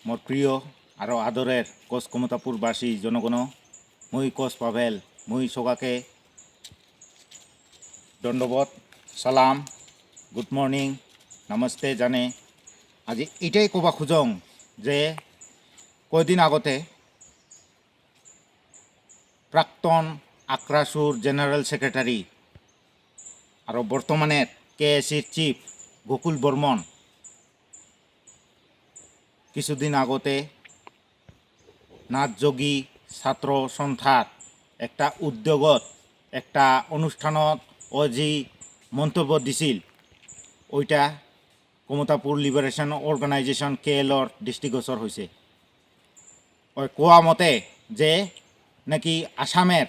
মোর প্রিয় আর আদরের কোচ কমতাপুরবাসী জনগণ, মুই কোচ পাভেল, মুই সবাকে দণ্ডবত, সালাম, গুড মর্নিং, নমস্তে জানে। আজি এটাই কবা খুঁজং যে কয়দিন আগতে প্রাক্তন আক্রাসুর জেনারেল সেক্রেটারি আর বর্তমানের কেএসির চিফ গোকুল বর্মন কিছুদিন আগতে নাচযোগী ছাত্র সন্থার একটা উদ্যোগত একটা অনুষ্ঠানত ও যি মন্তব্য দিছিল ওইটা কমতাপুর লিবারেশন অর্গানাইজেশন কেএলর দৃষ্টিগোচর হয়েছে। ওই কোয়া মতে যে নাকি আসামের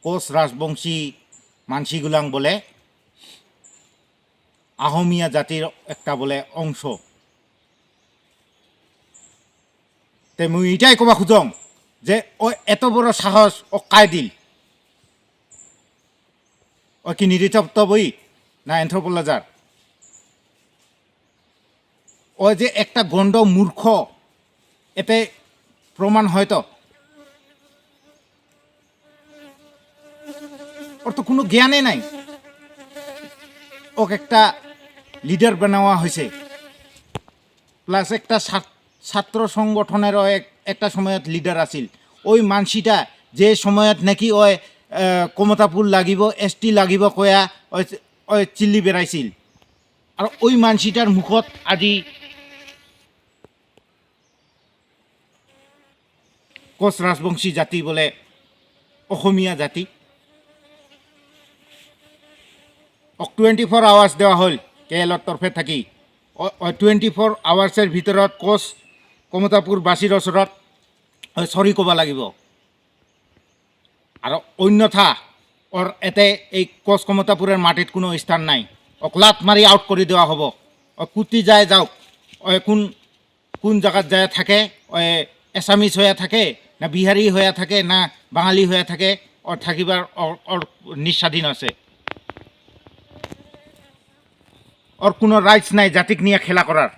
কোচ রাজবংশী মানসিগুলাং বলে আহমিয়া জাতির একটা বলে অংশ। তে মুই এটাই কবা খুঁজং যে ও এত বড় সাহস ও কায় দিল, ও কি নিরীতপ্ত বই না এন্থ্রোপোলজার? ও যে একটা গণ্ড মূর্খ এতে প্রমাণ হয়তো ওর তো কোনো জ্ঞানে নাই। ওকে একটা লিডার বানাওয়া হয়েছে, প্লাস একটা ছাত্র সংগঠনেরও একটা সময়ত লিডার আছিল। ওই মানসিটা যে সময়ত নাকি ওই কমতাপুর লাগিব এসটি লাগিব কয়া ওই চিল্লি বেড়াইছিল, আর ওই মানসিটার মুখত আজি কোচ রাজবংশী জাতি বলে অসমীয়া জাতি। 24 আৱাৰ্ছ দেওয়া হল কেএলৰ তৰফে থাকি। 24 আৱাৰ্ছৰ ভিতৰত কোচ কমতাপুৰবাসীৰ ওচৰত চৰি ক'ব লাগিব, আর অন্যথা ওর এতে এই কোচ কমতাপুরের মাটিত কোনো স্থান নাই। অকলাত মারি আউট করে দেওয়া হব। ও কুটি যায় যাওক, ও কোন কোন জায়গাত যায় থাকে, ও এছামিজ হয়ে থাকে না বিহারি হয়ে থাকে না বাঙালি হয়ে থাকে, ওর থাকিবার ওর নিঃস্বাধীন আছে। ওর কোনো রাইটস নাই জাতিক নিয়ে খেলা করার।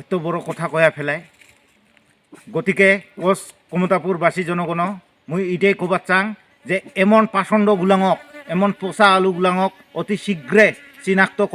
এত বড় কথা কয়া ফেলায়। গতিকে কোচ কমতাপুরবাসী জনগণ, মুই এটাই কবার চাং যে এমন পাষণ্ড গুলাঙক, এমন পোষা আলু গুলাঙক অতি শীঘ্রে চিনাক্ত